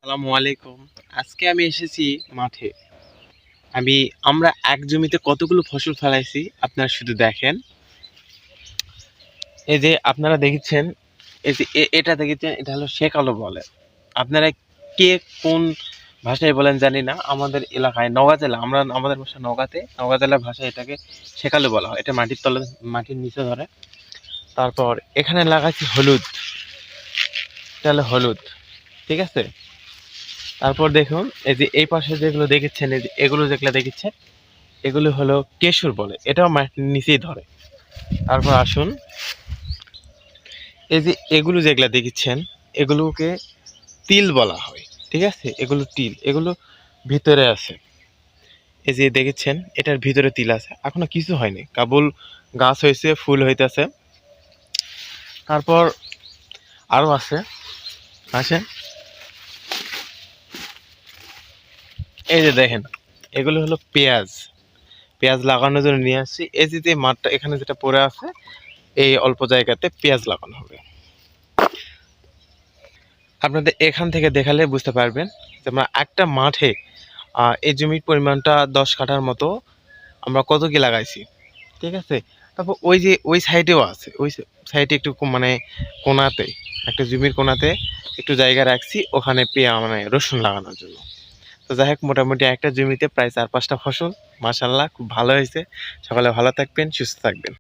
আসসালামু আলাইকুম। আজকে আমি এসেছি মাঠে। আমরা এক জমিতে কতগুলো ফসল ফলাইছি আপনারা শুধু দেখেন। এই যে আপনারা দেখেছেন, এই যে এটা দেখেছেন, এটা হলো শেকালো বলে। আপনারা কে কোন ভাষায় বলেন জানি না। আমাদের এলাকায় নওগাঁ জেলা, আমাদের ভাষা নওগাঁতে, নওগাঁ জেলার ভাষায় এটাকে শেকালো বলা হয়। এটা মাটির তলে, মাটির নিচে ধরে। তারপর এখানে লাগাচ্ছি হলুদ, এটা হলো হলুদ, ঠিক আছে। তারপর দেখুন এই যে এই পাশে যেগুলো দেখেছেন, এই যে এগুলো যেগুলো দেখেছেন, এগুলো হলো কেশর বলে, এটাও মাটির নিচেই ধরে। তারপর আসুন, এই যে এগুলো যেগুলা দেখেছেন, এগুলোকে তিল বলা হয়, ঠিক আছে। এগুলো তিল, এগুলো ভিতরে আছে। এই যে দেখেছেন, এটার ভিতরে তিল আছে, এখনো কিছু হয়নি, কেবল গাছ হয়েছে, ফুল হইতেছে। তারপর আরো আছে, আসেন, এই যে দেখেন, এগুলো হলো পেঁয়াজ। পেঁয়াজ লাগানোর জন্য নিয়ে আসছি। এই যে মাঠটা এখানে যেটা পড়ে আছে, এই অল্প জায়গাতে পেঁয়াজ লাগানো হবে। আপনাদের এখান থেকে দেখালে বুঝতে পারবেন যে আমরা একটা মাঠে এই জমির পরিমাণটা 10 কাঠার মতো আমরা কত কি লাগাইছি, ঠিক আছে। তারপর ওই যে ওই সাইডেও আছে, ওই সাইডে একটু মানে কোনাতে, একটা জমির কোনাতে একটু জায়গা রাখছি, ওখানে মানে রসুন লাগানোর জন্য। তো যাই হোক, মোটামুটি একটা জমিতে প্রায় 4-5টা ফসল, মাশাআল্লাহ খুব ভালো হয়েছে। সকালে ভালো থাকবেন, সুস্থ থাকবেন।